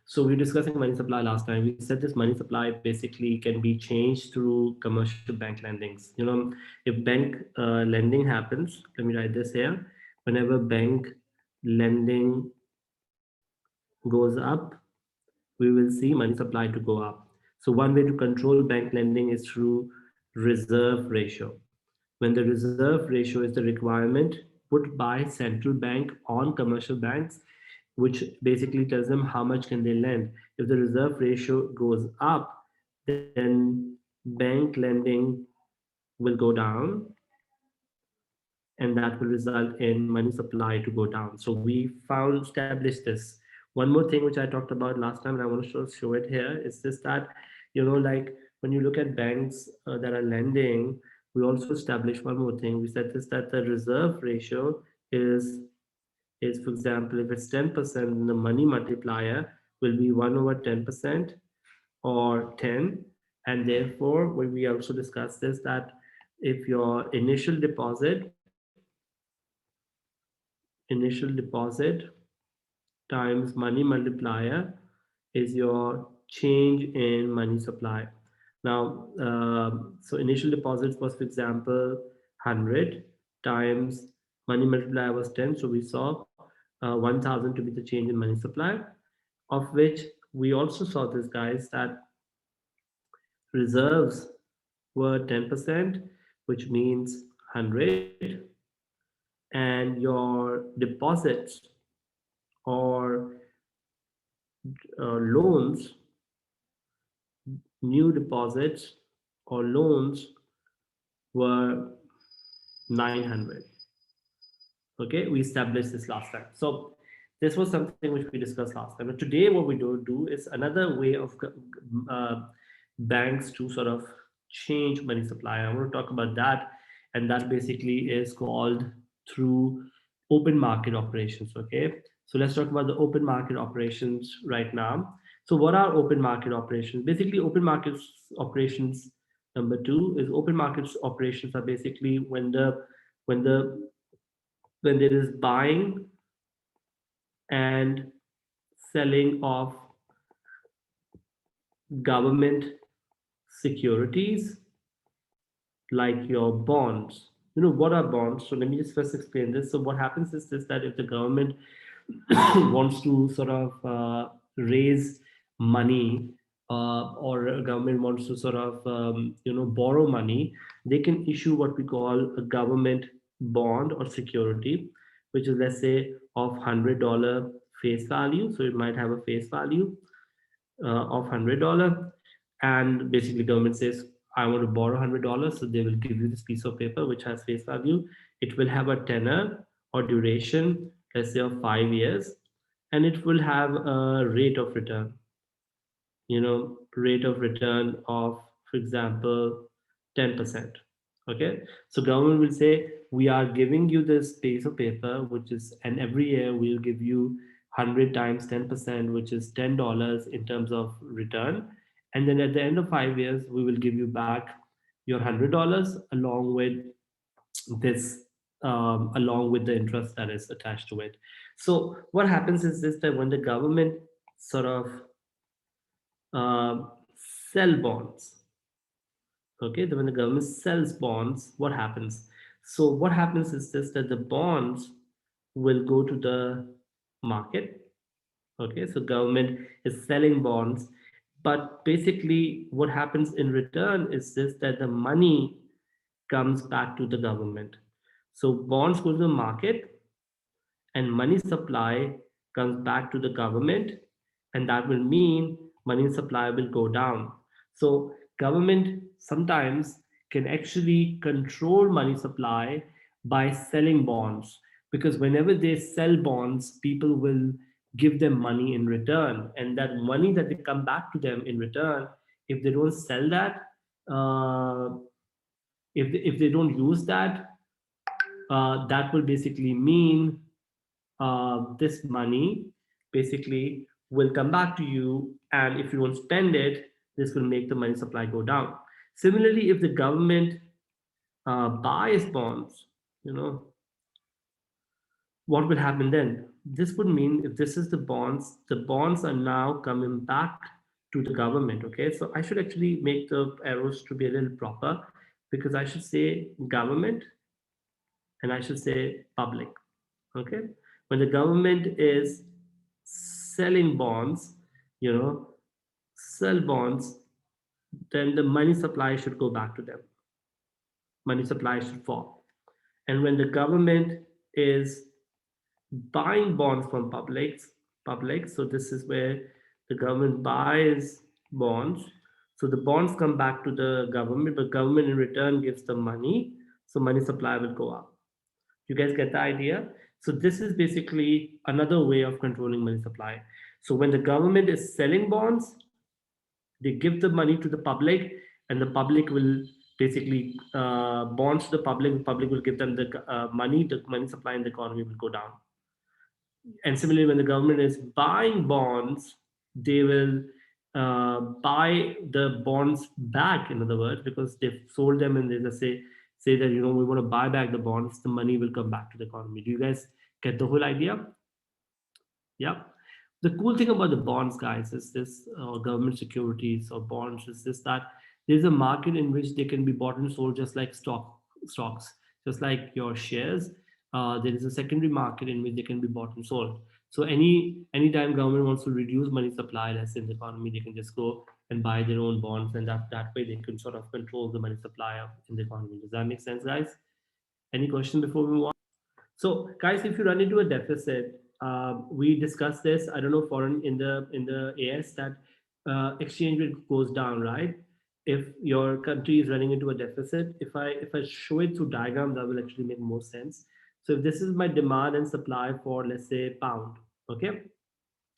So we were discussing money supply last time. We said this money supply basically can be changed through commercial bank lendings. If bank lending happens, let me write this here. Whenever bank lending goes up, we will see money supply to go up. So one way to control bank lending is through reserve ratio. When the reserve ratio is the requirement put by central bank on commercial banks, which basically tells them how much can they lend. If the reserve ratio goes up, then bank lending will go down, and that will result in money supply to go down. So we found established this. One more thing which I talked about last time, and I want to show it here, is this that like when you look at banks that are lending, we also established one more thing. We said this that the reserve ratio is for example, if it's 10%, then the money multiplier will be 1 over 10% or 10. And therefore, when we also discussed this, that if your initial deposit times money multiplier is your change in money supply. Now, so initial deposits was, for example, 100 times money multiplier was 10. So we saw 1,000 to be the change in money supply, of which we also saw this, guys, that reserves were 10%, which means 100, and your deposits or loans, new deposits or loans were 900. Okay, we established this last time. So this was something which we discussed last time. But today, what we do is another way of uh, banks to sort of change money supply. I want to talk about that, and that basically is called through open market operations. Okay, so let's talk about the open market operations right now. So what are open market operations? Basically, open markets operations number two is open markets operations are basically when the when there is buying and selling of government securities like your bonds. What are bonds? So let me just first explain this. So what happens is this that if the government wants to sort of raise money, or a government wants to sort of borrow money, they can issue what we call a government bond or security, which is, let's say, of $100 face value. So it might have a face value of $100, and basically government says, I want to borrow $100, so they will give you this piece of paper which has face value. It will have a tenor or duration, let's say, of 5 years, and it will have a rate of return. Rate of return of, for example, 10%. Okay, so government will say, we are giving you this piece of paper, which is, and every year we'll give you 100 times 10%, which is $10 in terms of return. And then at the end of 5 years, we will give you back your $100 along with this, along with the interest that is attached to it. So what happens is this, that when the government sort of uh, sell bonds. Okay, when the government sells bonds, what happens? So what happens is this, that the bonds will go to the market. Okay, so government is selling bonds, but basically what happens in return is this, that the money comes back to the government. So bonds go to the market and money supply comes back to the government, and that will mean money supply will go down. So government sometimes can actually control money supply by selling bonds, because whenever they sell bonds, people will give them money in return, and that money that they come back to them in return, if they don't sell that, uh, if they don't use that, that will basically mean this money basically will come back to you, and if you don't spend it, this will make the money supply go down. Similarly, if the government buys bonds, what will happen then? this would mean if this is the bonds are now coming back to the government. Okay, so I should actually make the arrows to be a little proper, because I should say government and I should say public. Okay, when the government is selling bonds, you know, sell bonds, then the money supply should go back to them. Money supply should fall. And when the government is buying bonds from public, so this is where the government buys bonds. So the bonds come back to the government, but government in return gives the money. So money supply will go up. You guys get the idea? So this is basically another way of controlling money supply. So when the government is selling bonds, they give the money to the public, and the public will basically bonds to the public. The public will give them the money. The money supply in the economy will go down. And similarly, when the government is buying bonds, they will buy the bonds back. In other words, because they've sold them, and they just say that we want to buy back the bonds. The money will come back to the economy. Do you guys get the whole idea? Yeah. The cool thing about the bonds, guys, is this government securities or bonds is this that there's a market in which they can be bought and sold just like stocks, just like your shares. There is a secondary market in which they can be bought and sold. So anytime government wants to reduce money supply, let's say in the economy, they can just go and buy their own bonds, and that way they can sort of control the money supply in the economy. Does that make sense, guys? Any question before we move on? So, guys, if you run into a deficit, we discussed this. I don't know, foreign in the AS that exchange rate goes down, right? If your country is running into a deficit, if I show it through diagram, that will actually make more sense. So, if this is my demand and supply for, let's say, pound, okay,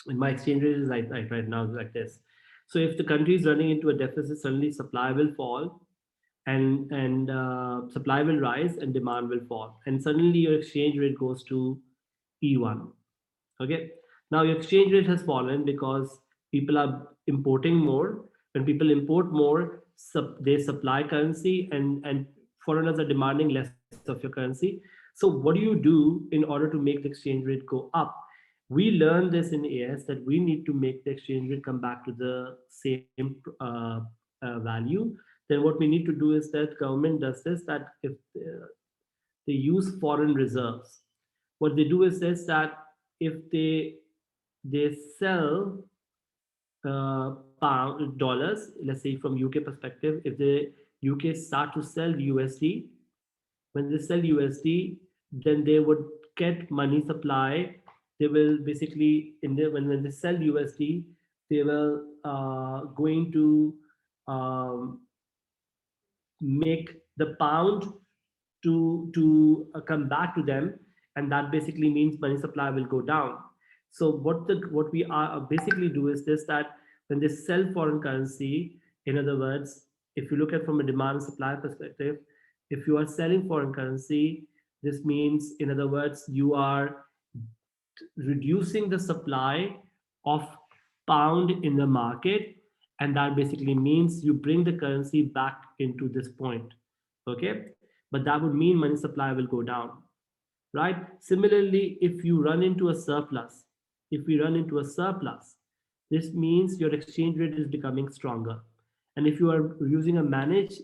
and my exchange rate is like right now is like this. So, if the country is running into a deficit, suddenly supply will fall, and supply will rise and demand will fall, and suddenly your exchange rate goes to E1. Okay, now your exchange rate has fallen because people are importing more. When people import more, they supply currency, and foreigners are demanding less of your currency. So what do you do in order to make the exchange rate go up? We learned this in AS that we need to make the exchange rate come back to the same value. Then what we need to do is that government does this, that if they use foreign reserves, what they do is this, that if they sell pound dollars, let's say from UK perspective, if the UK start to sell USD, when they sell USD, then they would get money supply. They will basically when they sell USD, they will going to um, make the pound to come back to them, and that basically means money supply will go down. So what we are basically do is this, that when they sell foreign currency, in other words, if you look at from a demand and supply perspective, if you are selling foreign currency, this means, in other words, you are reducing the supply of pound in the market, and that basically means you bring the currency back into this point. Okay, but that would mean money supply will go down, right? Similarly, if you run into a surplus, if we run into a surplus, this means your exchange rate is becoming stronger. And if you are using a managed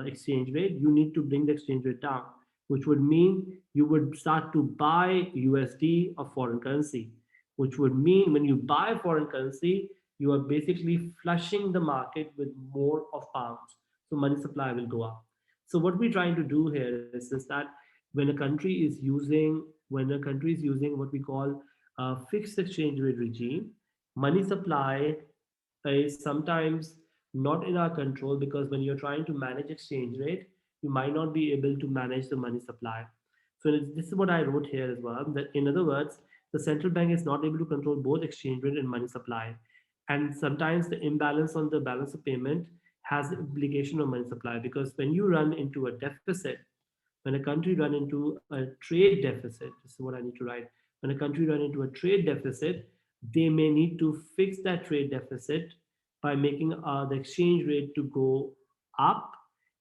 exchange rate, you need to bring the exchange rate down, which would mean you would start to buy USD of foreign currency, which would mean when you buy foreign currency, you are basically flushing the market with more of pounds. So money supply will go up. So what we're trying to do here is that when a country is using what we call a fixed exchange rate regime, money supply is sometimes not in our control, because when you're trying to manage exchange rate, you might not be able to manage the money supply. So this is what I wrote here as well. That in other words, the central bank is not able to control both exchange rate and money supply, and sometimes the imbalance on the balance of payment has implication on money supply, because when you run into a deficit, when a country run into a trade deficit, this is what I need to write. When a country run into a trade deficit, they may need to fix that trade deficit by making the exchange rate to go up,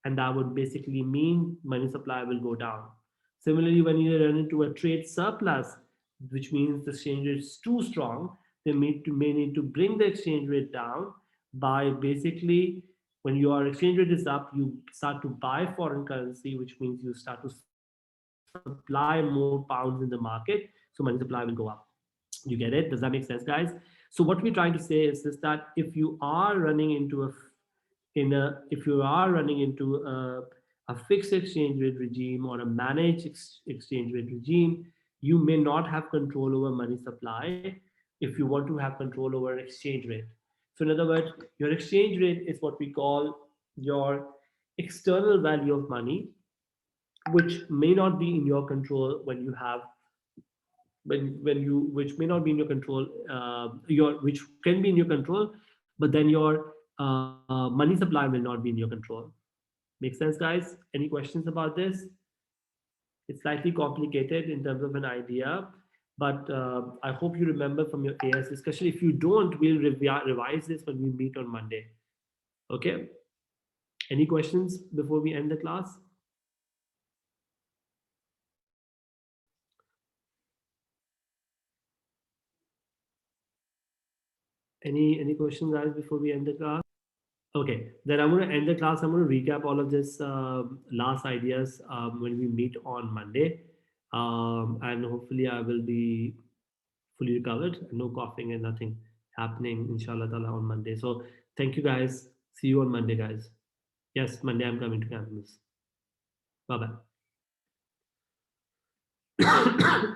and that would basically mean money supply will go down. Similarly, when you run into a trade surplus, which means the exchange rate is too strong, they may need to bring the exchange rate down by basically, when your exchange rate is up, you start to buy foreign currency, which means you start to supply more pounds in the market, so money supply will go up. You get it? Does that make sense, guys? So what we're trying to say is that if you are running into if you are running into a fixed exchange rate regime or a managed exchange rate regime, you may not have control over money supply if you want to have control over exchange rate. So in other words, your exchange rate is what we call your external value of money, which may not be in your control when you have when you which may not be in your control, your which can be in your control, but then your money supply will not be in your control. Make sense, guys? Any questions about this? It's slightly complicated in terms of an idea, but I hope you remember from your AS discussion. If you don't, we'll revise this when we meet on Monday. Okay. Any questions before we end the class? Any questions, guys, before we end the class? Okay, then I'm going to end the class. I'm going to recap all of this last ideas when we meet on Monday. And hopefully, I will be fully recovered, no coughing and nothing happening, inshallah ta'ala, on Monday. So, thank you, guys. See you on Monday, guys. Yes, Monday I'm coming to campus. Bye bye.